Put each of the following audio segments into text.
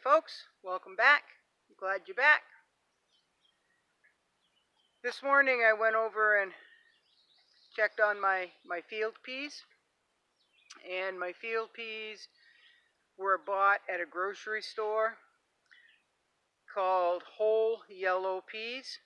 folks, welcome back. Glad you're back. This morning I went over and checked on my field peas, and my field peas were bought at a grocery store called whole yellow peas.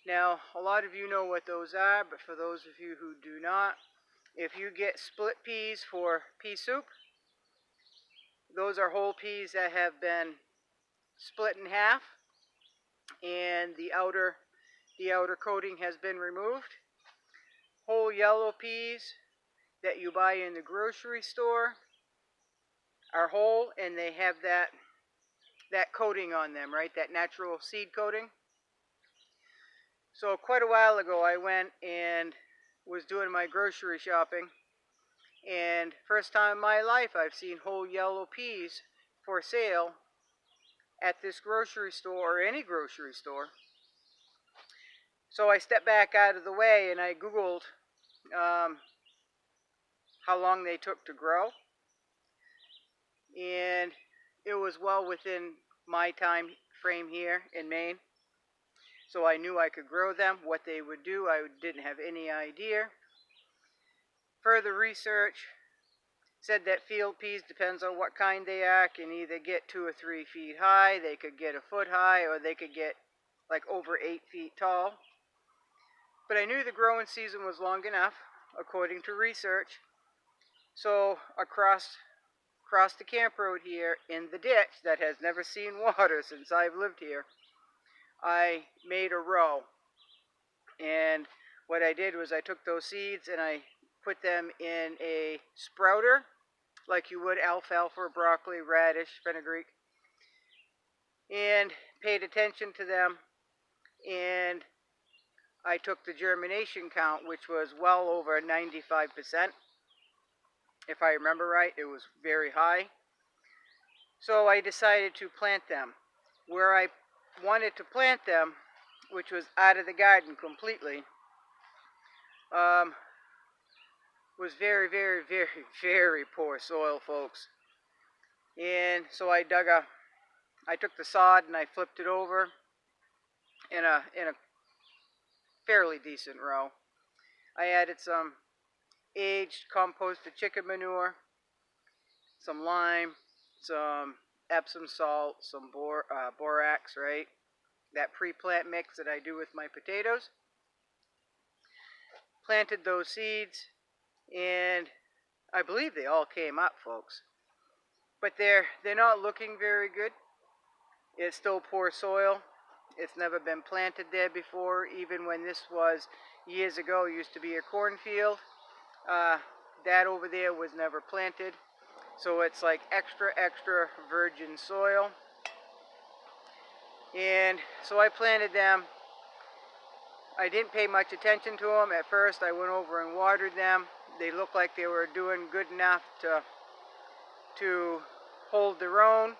Now, a lot of you know what those are, but for those of you who do not, if you get split peas for pea soup, those are whole peas that have been split in half and the outer coating has been removed. Whole yellow peas that you buy in the grocery store are whole, and they have that coating on them, right? That natural seed coating. So quite a while ago I went and was doing my grocery shopping, and first time in my life I've seen whole yellow peas for sale at this grocery store or any grocery store. So I stepped back out of the way and I Googled how long they took to grow, and it was well within my time frame here in Maine. So I knew I could grow them. What they would do, I didn't have any idea. Further research said that field peas, depends on what kind they are, can either get 2 or 3 feet high, they could get a foot high, or they could get like over 8 feet tall. But I knew the growing season was long enough, according to research. So across the camp road here, in the ditch that has never seen water since I've lived here, I made a row. And what I did was I took those seeds and I put them in a sprouter, like you would alfalfa, broccoli, radish, fenugreek, and paid attention to them. And I took the germination count, which was well over 95%. If I remember right, it was very high. So I decided to plant them. Where I wanted to plant them, which was out of the garden completely, was very, very, very, very poor soil, folks. And so I took the sod and I flipped it over in a fairly decent row. I added some aged composted chicken manure, some lime, some Epsom salt, some borax, right? That pre-plant mix that I do with my potatoes. Planted those seeds, and I believe they all came up, folks. But they're not looking very good. It's still poor soil. It's never been planted there before. Even when this was years ago, used to be a cornfield. That over there was never planted. So it's like extra virgin soil. And so I planted them. I didn't pay much attention to them at first. I went over and watered them. They looked like they were doing good enough to hold their own.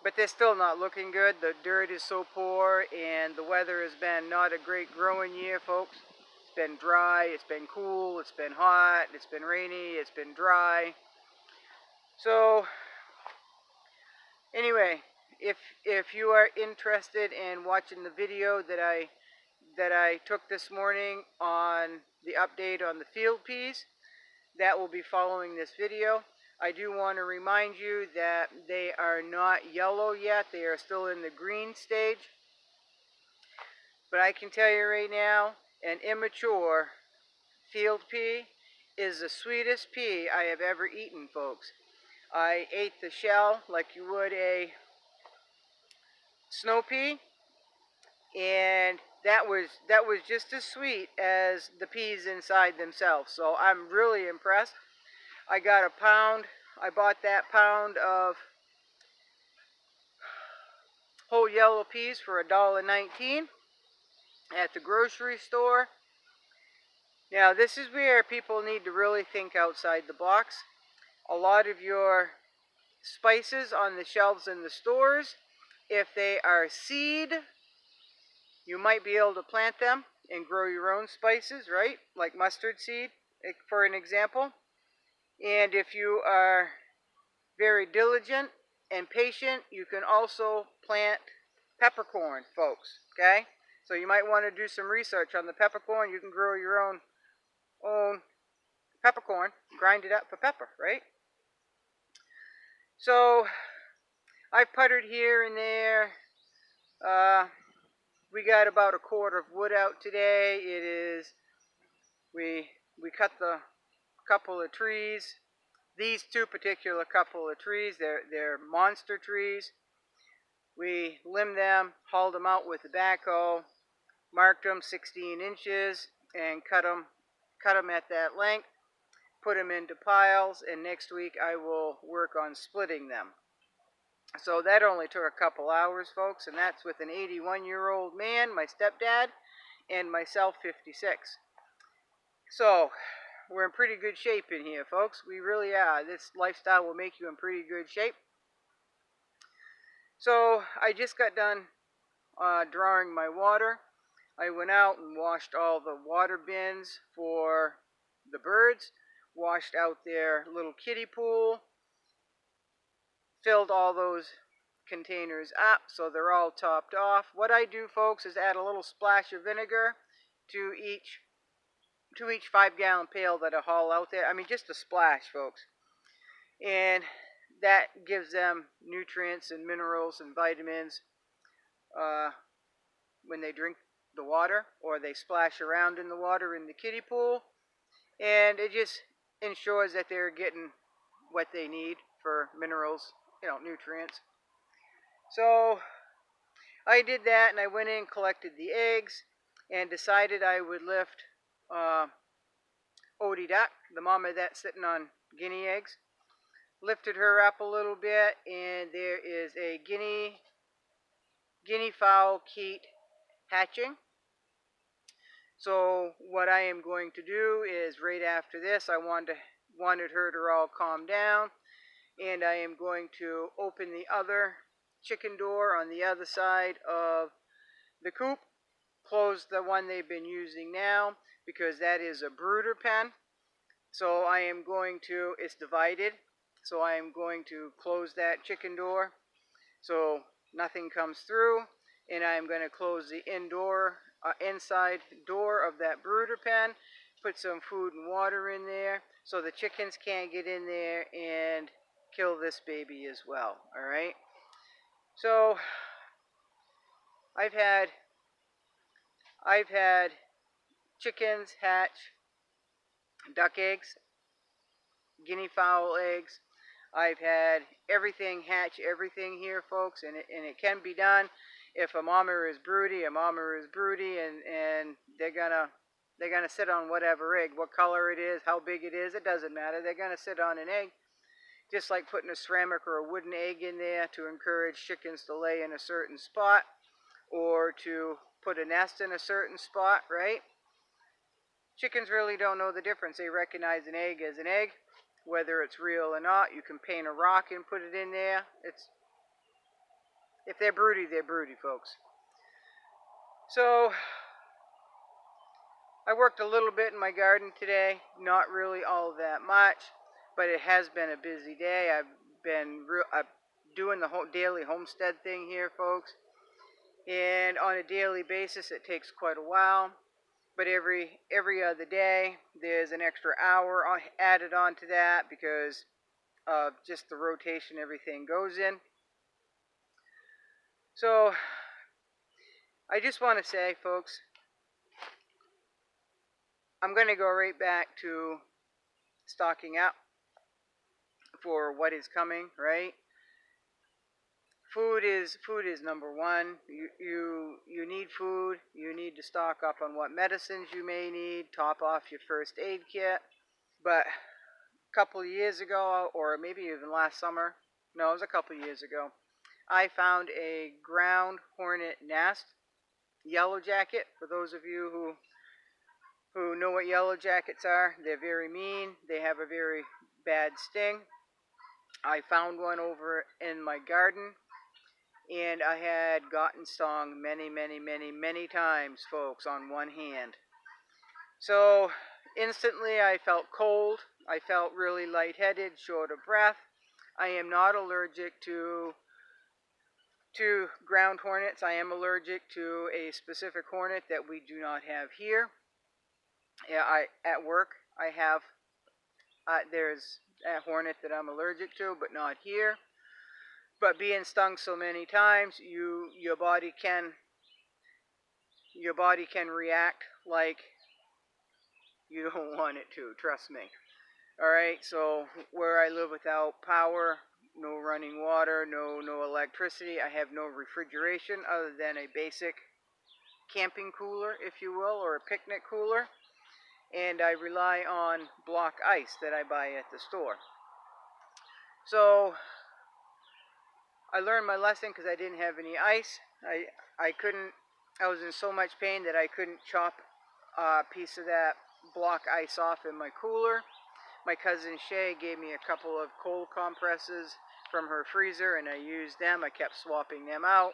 But they're still not looking good. The dirt is so poor, and the weather has been not a great growing year, folks. It's been dry, it's been cool, it's been hot, it's been rainy, it's been dry. So anyway, if you are interested in watching the video that I took this morning on the update on the field peas, that will be following this video. I do want to remind you that they are not yellow yet. They are still in the green stage. But I can tell you right now, an immature field pea is the sweetest pea I have ever eaten, folks. I ate the shell like you would a snow pea, and that was just as sweet as the peas inside themselves. So I'm really impressed. I got a pound. I bought that pound of whole yellow peas for $1.19 at the grocery store. Now this is where people need to really think outside the box. A lot of your spices on the shelves in the stores, if they are seed, you might be able to plant them and grow your own spices, right? Like mustard seed, for an example. And if you are very diligent and patient, you can also plant peppercorn, folks, okay? So you might want to do some research on the peppercorn. You can grow your own peppercorn, grind it up for pepper, right? So I've puttered here and there. We got about a cord of wood out today. We cut the couple of trees. These two particular couple of trees, they're monster trees. We limbed them, hauled them out with the backhoe, marked them 16 inches, and cut them at that length, put them into piles, and next week I will work on splitting them. So that only took a couple hours, folks, and that's with an 81-year-old man, my stepdad, and myself, 56. So we're in pretty good shape in here, folks. We really are. This lifestyle will make you in pretty good shape. So I just got done drawing my water. I went out and washed all the water bins for the birds, washed out their little kiddie pool, filled all those containers up so they're all topped off. What I do, folks, is add a little splash of vinegar to each 5-gallon pail that I haul out there. I mean, just a splash, folks. And that gives them nutrients and minerals and vitamins when they drink the water or they splash around in the water in the kiddie pool. And it just ensures that they're getting what they need for minerals, nutrients. So I did that, and I went in, collected the eggs, and decided I would lift Odie Duck, the mama that's sitting on guinea eggs. Lifted her up a little bit, and there is a guinea fowl keat hatching. So what I am going to do is right after this, I wanted her to all calm down, and I am going to open the other chicken door on the other side of the coop, close the one they've been using now, because that is a brooder pen. So I am going to, it's divided, so I am going to close that chicken door so nothing comes through, and I am going to close the inside door of that brooder pen, put some food and water in there so the chickens can't get in there and kill this baby as well. All right. So I've had chickens hatch duck eggs, guinea fowl eggs. I've had everything hatch, everything here, folks, and it can be done. If a mama is broody, and they're gonna sit on whatever egg, what color it is, how big it is, it doesn't matter. They're gonna sit on an egg, just like putting a ceramic or a wooden egg in there to encourage chickens to lay in a certain spot or to put a nest in a certain spot, right? Chickens really don't know the difference. They recognize an egg as an egg, whether it's real or not. You can paint a rock and put it in there. If they're broody, folks. So I worked a little bit in my garden today, not really all that much, but it has been a busy day. I've been doing the daily homestead thing here, folks, and on a daily basis it takes quite a while. But every other day there's an extra hour added on to that because of just the rotation everything goes in. So I just want to say, folks, I'm going to go right back to stocking up for what is coming, right? Food is number one. You need food. You need to stock up on what medicines you may need, top off your first aid kit. But a couple of years ago, or maybe even last summer, no, it was a couple of years ago, I found a ground hornet nest, yellow jacket. For those of you who know what yellow jackets are, they're very mean. They have a very bad sting. I found one over in my garden, and I had gotten stung many times, folks, on one hand. So instantly I felt cold. I felt really lightheaded, short of breath. I am not allergic to ground hornets. I am allergic to a specific hornet that we do not have here. Yeah, at work I have there's a hornet that I'm allergic to, but not here. But being stung so many times, your body can react like you don't want it to. Trust me. All right. So where I live without power, no running water, no electricity, I have no refrigeration other than a basic camping cooler, if you will, or a picnic cooler, and I rely on block ice that I buy at the store. So I learned my lesson because I didn't have any ice. I couldn't. I was in so much pain that I couldn't chop a piece of that block ice off in my cooler. My cousin Shay gave me a couple of cold compresses from her freezer, and I used them. I kept swapping them out.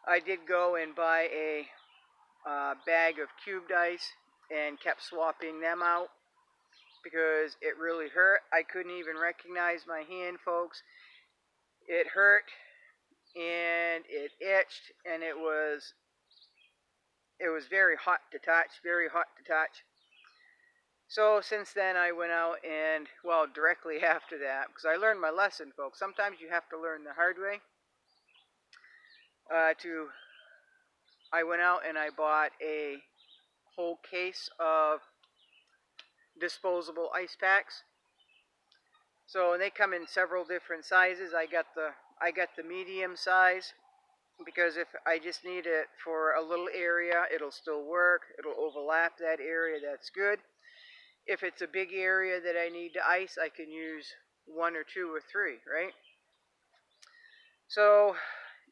I did go and buy a bag of cubed ice and kept swapping them out because it really hurt. I couldn't even recognize my hand, folks. It hurt and it itched, and it was very hot to touch, very hot to touch. So since then I went out and, well, directly after that, because I learned my lesson, folks. Sometimes you have to learn the hard way. I went out and I bought a whole case of disposable ice packs. So they come in several different sizes. I got the medium size because if I just need it for a little area, it'll still work. It'll overlap that area. That's good. If it's a big area that I need to ice, I can use 1 or 2 or 3, right? So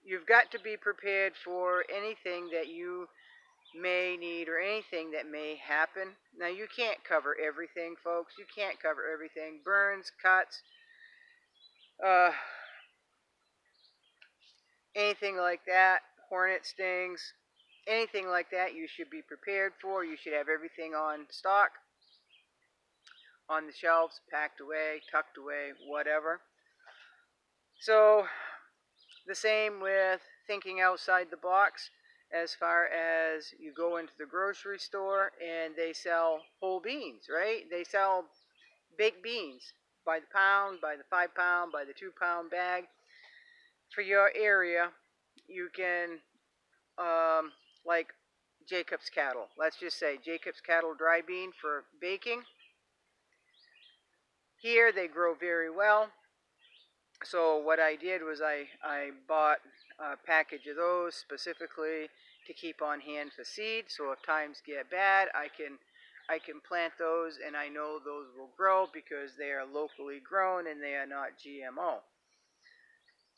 you've got to be prepared for anything that you may need or anything that may happen. Now, you can't cover everything, folks. You can't cover everything. Burns, cuts, anything like that, hornet stings, anything like that you should be prepared for. You should have everything on stock, on the shelves, packed away, tucked away, whatever. So the same with thinking outside the box as far as you go into the grocery store and they sell whole beans, right? They sell baked beans by the pound, by the 5 pound, by the 2 pound bag. For your area, you can, like Jacob's cattle. Let's just say Jacob's cattle dry bean for baking. Here they grow very well. So what I did was I bought a package of those specifically to keep on hand for seed. So if times get bad, I can plant those, and I know those will grow because they are locally grown and they are not GMO.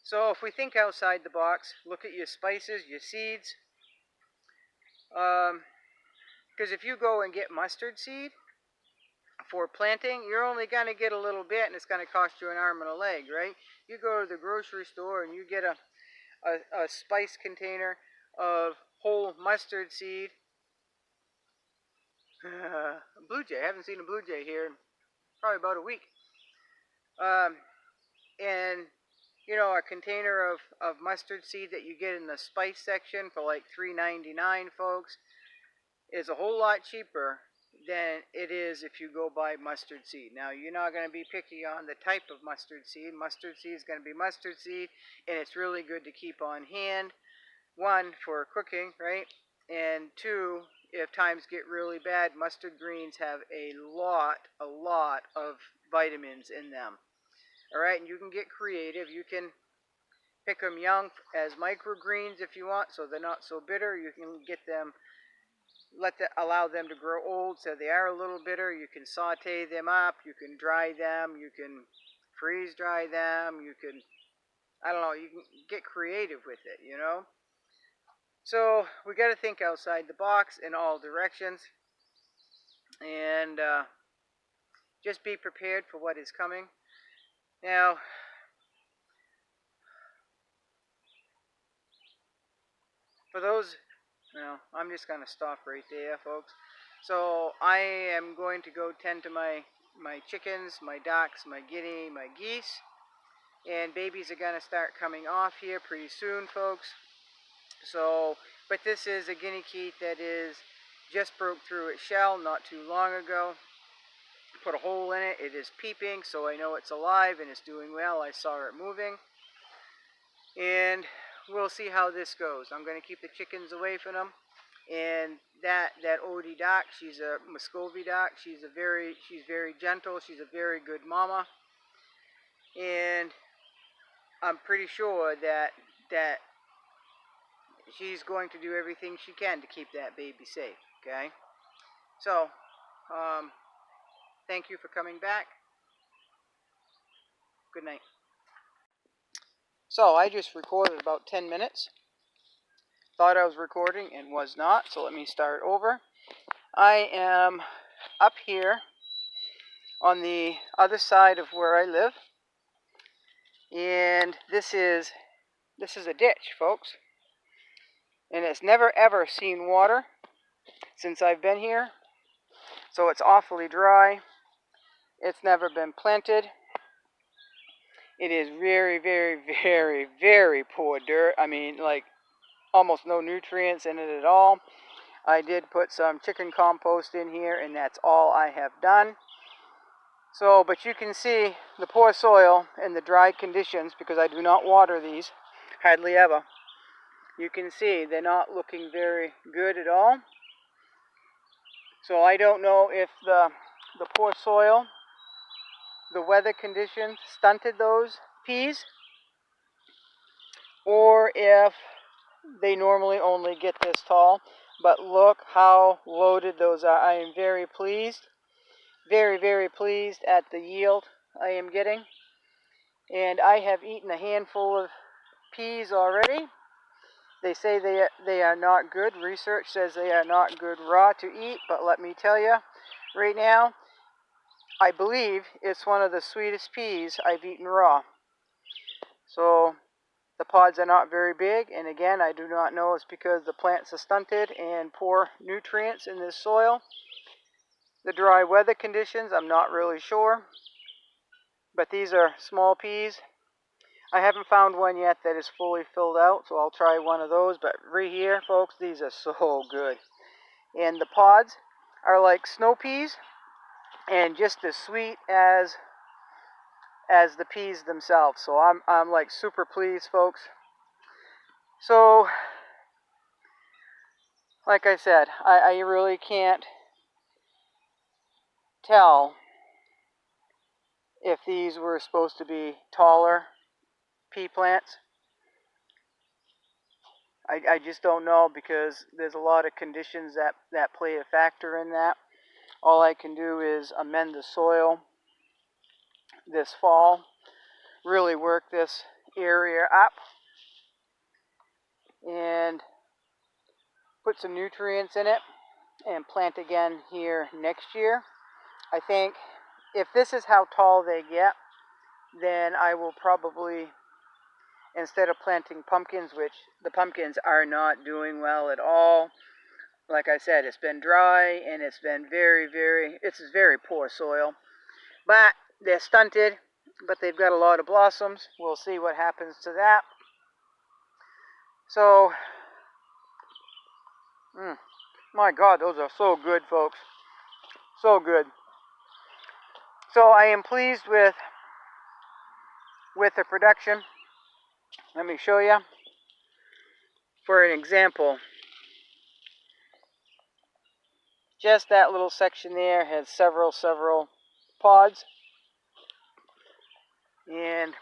So if we think outside the box, look at your spices, your seeds. Because if you go and get mustard seed for planting, you're only going to get a little bit, and it's going to cost you an arm and a leg, right? You go to the grocery store and you get a spice container of whole mustard seed. Blue jay. I haven't seen a blue jay here in probably about a week. And you know, a container of mustard seed that you get in the spice section for like $3.99, folks, is a whole lot cheaper than it is if you go buy mustard seed. Now, you're not going to be picky on the type of mustard seed. Mustard seed is going to be mustard seed, and it's really good to keep on hand. 1, for cooking, right? And 2, if times get really bad, mustard greens have a lot of vitamins in them. All right, and you can get creative. You can pick them young as microgreens if you want, so they're not so bitter. You can get them, allow them to grow old so they are a little bitter. You can saute them up. You can dry them. You can freeze dry them. You can, I don't know, you can get creative with it, you know. So we got to think outside the box in all directions, and just be prepared for what is coming. Now, for those, I'm just going to stop right there, folks. So I am going to go tend to my chickens, my ducks, my guinea, my geese. and babies are going to start coming off here pretty soon, folks. So, but this is a guinea keith that is just broke through its shell not too long ago. Put a hole in it. It is peeping, so I know it's alive and it's doing well. I saw it moving. And we'll see how this goes. I'm going to keep the chickens away from them. And that Odie Doc, she's a Muscovy Doc. She's very gentle. She's a very good mama. And I'm pretty sure that she's going to do everything she can to keep that baby safe. Okay? So, thank you for coming back. Good night. So I just recorded about 10 minutes. Thought I was recording and was not, so let me start over. I am up here on the other side of where I live, and this is a ditch, folks, and it's never ever seen water since I've been here, so it's awfully dry. It's never been planted. It is very, very, very, very poor dirt. I mean, like, almost no nutrients in it at all. I did put some chicken compost in here, and that's all I have done. So, but you can see the poor soil and the dry conditions, because I do not water these hardly ever. You can see they're not looking very good at all. So I don't know if the poor soil, the weather conditions stunted those peas, or if they normally only get this tall. But look how loaded those are. I am very pleased. Very, very pleased at the yield I am getting. And I have eaten a handful of peas already. They say they are not good. Research says they are not good raw to eat. But let me tell you, right now, I believe it's one of the sweetest peas I've eaten raw. So the pods are not very big, and again, I do not know it's because the plants are stunted and poor nutrients in this soil. The dry weather conditions, I'm not really sure. But these are small peas. I haven't found one yet that is fully filled out, so I'll try one of those. But right here, folks, these are so good. And the pods are like snow peas, and just as sweet as the peas themselves. So I'm like super pleased, folks. So, like I said, I really can't tell if these were supposed to be taller pea plants. I just don't know, because there's a lot of conditions that play a factor in that. All I can do is amend the soil this fall, really work this area up, and put some nutrients in it, and plant again here next year. I think if this is how tall they get, then I will probably, instead of planting pumpkins, which the pumpkins are not doing well at all. Like I said, it's been dry, and it's been it's very poor soil. But they're stunted, but they've got a lot of blossoms. We'll see what happens to that. So, my God, those are so good, folks. So good. So I am pleased with the production. Let me show you. For an example, just that little section there has several pods. And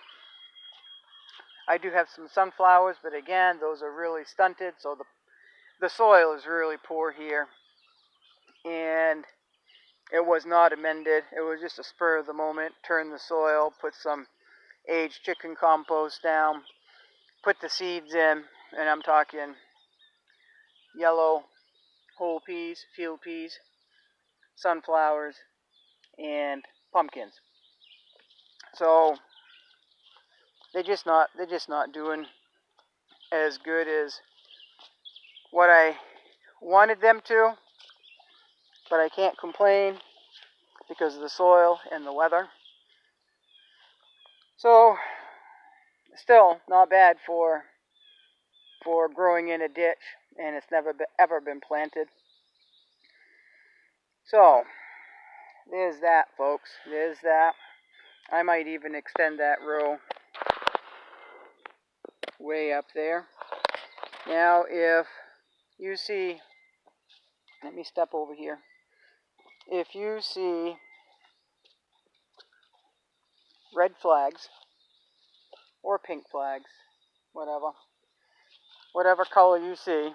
I do have some sunflowers, but again, those are really stunted, so the soil is really poor here. And it was not amended. It was just a spur of the moment. Turn the soil, put some aged chicken compost down, put the seeds in, and I'm talking yellow whole peas, field peas, sunflowers, and pumpkins. So they're just not doing as good as what I wanted them to, but I can't complain because of the soil and the weather. So still not bad for growing in a ditch, and it's never ever been planted. So there's that, folks. There's that. I might even extend that row way up there. Now, if you see, let me step over here. If you see red flags or pink flags, whatever color you see,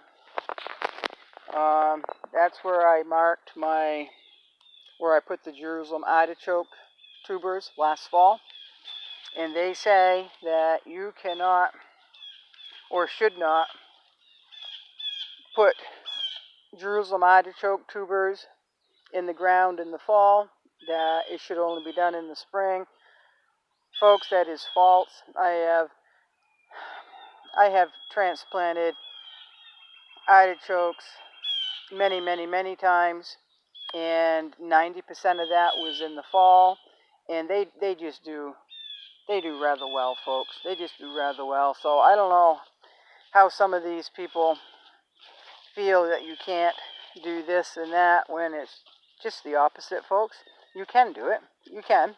that's where I marked where I put the Jerusalem artichoke tubers last fall. And they say that you cannot or should not put Jerusalem artichoke tubers in the ground in the fall, that it should only be done in the spring. Folks, that is false. I have transplanted artichokes many times, and 90% of that was in the fall, and they do rather well, folks. They just do rather well. So I don't know how some of these people feel that you can't do this and that when it's just the opposite, folks. You can do it. You can.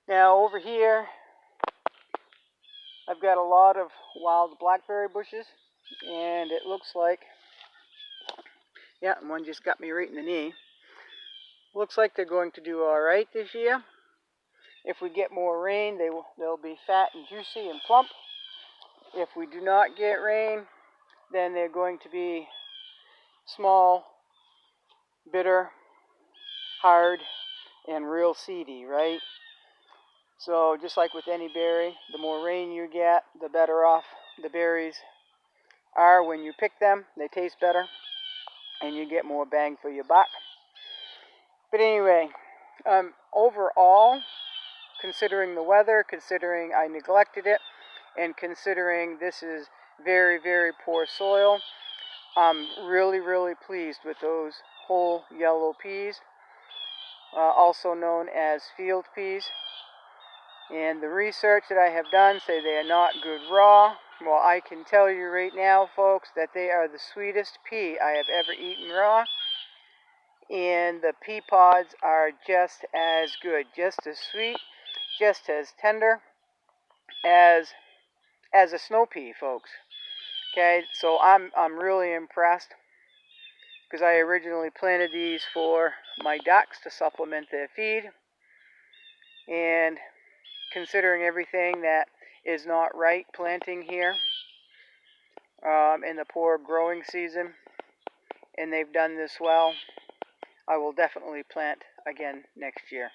Now over here, I've got a lot of wild blackberry bushes, and it looks like, yeah, one just got me right in the knee. Looks like they're going to do all right this year. If we get more rain, they'll be fat and juicy and plump. If we do not get rain, then they're going to be small, bitter, hard, and real seedy, right? So just like with any berry, the more rain you get, the better off the berries are when you pick them. They taste better, and you get more bang for your buck. But anyway, overall, considering the weather, considering I neglected it, and considering this is very poor soil, I'm really pleased with those whole yellow peas, also known as field peas. And the research that I have done say they are not good raw. Well, I can tell you right now, folks, that they are the sweetest pea I have ever eaten raw. And the pea pods are just as good, just as sweet, just as tender as a snow pea, folks. Okay, so I'm really impressed, because I originally planted these for my ducks to supplement their feed, and considering everything that is not right planting here in the poor growing season, and they've done this well, I will definitely plant again next year.